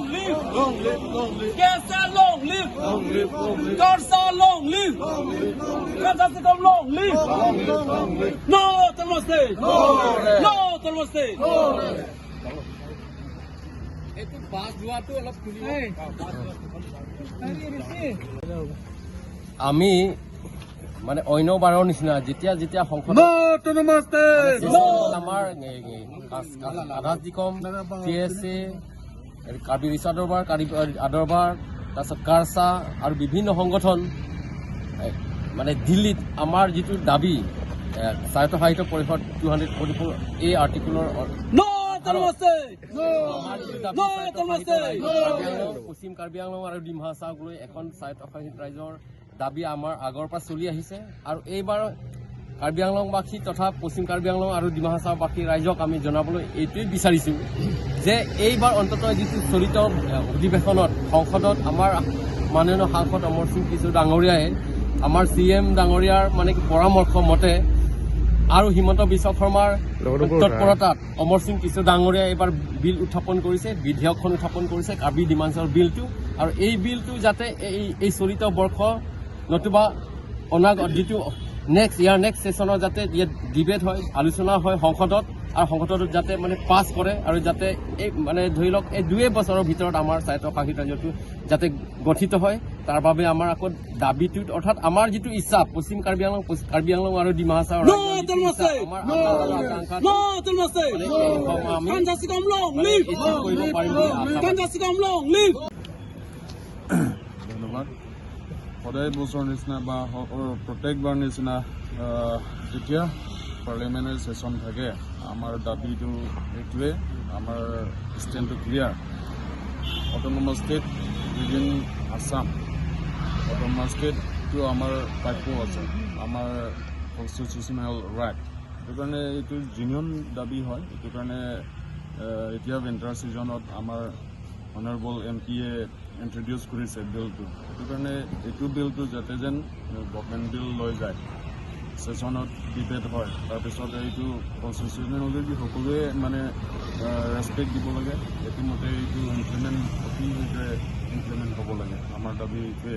long live. Long live, long live. KSA long live. Long live, long live. Garza long live. Long live, long live. Kansasikam long live. Long live, long live. No Telma State. No. No Telma State. এইটো bus যোৱাটো অলপ খুলিব আমি মানে অন্য বাৰৰ নিচিনা যেতিয়া যেতিয়া সংসদ No to Namaste. আমাৰ আধাছ নিকম TSA কাৰ্বি ৰিচাৰ্ড আদৰবাৰ তাৰপিছত কাৰ্চা আৰু বিভিন্ন সংগঠন মানে দিল্লীত আমাৰ যিটো দাবী স্বায়ত্ত সাহিত্য পৰিষদ 244 এই আৰ্টিকুলৰ No Telma State. No Telma State. পশ্চিম কাৰ্বি আংলং আৰু ডিমা হাছাওক লৈ এখন স্বায়ত্ত শাসিত ৰাজ্যৰ দাবী আমাৰ আগৰ পৰা চলি আহিছে আৰু এইবাৰ কাৰ্বি আংলংবাসী তথা পশ্চিম কাৰ্বি আংলং আৰু ডিমা হাছাওবাসী ৰাইজক আমি জনাবলৈ এইটোৱেই বিচাৰিছোঁ যে এইবাৰ অন্ততঃ যিটো চলিত অধিৱেশনত সংসদত আমাৰ মাননীয় সাংসদ অমৰ সিং কিছু ডাঙৰীয়াই আমাৰ CM ডাঙৰীয়াৰ মানে পৰামৰ্শ মতে আৰু হিমন্ত বিশ্ব শৰ্মাৰ তৎপৰতাত অমৰ সিং কিছু ডাঙৰীয়াই এইবাৰ বিল উত্থাপন কৰিছে বিধেয়কখন উত্থাপন কৰিছে কাৰ্বি ডিমাণ্ডছৰ বিলটো আৰু এই বিলটো যাতে এই চলিত বৰ্ষ নতুবা অনাগত যিটো নেক্সট ছেছনত যাতে ইয়াত ডিবেট হয় আলোচনা হয় সংসদত আৰু সংসদত যাতে মানে পাছ কৰে আৰু যাতে এই মানে ধৰি লওক এই 2 বছৰৰ ভিতৰত আমাৰ স্বায়ত্ত শাসিত ৰাজ্যটো যাতে গঠিত হয় তাৰ বাবে আমাৰ আকৌ দাবীটোত অৰ্থাৎ আমাৰ যিটো ইচ্ছা পশ্চিম কাৰ্বি আংলং আৰু ডিমা হাছাওৰ No Telma State. আমাৰ No Telma State. Kansasikam long live. কৰিব পাৰিম বুলি আশা Kansasikam long live. ধন্যবাদ সদায় বছৰ নিচিনা বা প্ৰত্যেকবাৰ নিচিনা যেতিয়া পাৰ্লিয়ামেণ্টাৰী ছেছন থাকে আমাৰ দাবীটো এইটোৱে আমাৰ ষ্টেণ্ডটো clear autonomous state within Assam autonomous ষ্টেটটো আমাৰ প্ৰাপ্য আছে আমাৰ কনষ্টিটিউচনেল ৰাইট সেইটো কাৰণে এইটো জেনুইন দাবী হয় এইটো কাৰণে এতিয়া উইণ্টাৰ ছিজনত আমাৰ অনাৰেবল MPয়ে ইণ্ট্ৰডিউচ কৰিছে বিলটো সেইটো কাৰণে এইটো বিলটো যাতে যেন গভৰ্ণমেণ্ট বিল লৈ যায় ছেছনত ডিবেট হয় তাৰপিছত এইটো কনষ্টিটিউচনেলি সকলোৱে মানে ৰেচপেক্ট দিব লাগে এইটোমতে এইটো ইমপ্লিমেণ্ট অতি শীঘ্ৰে ইমপ্লিমেণ্ট হ'ব লাগে আমাৰ দাবী এইটোৱে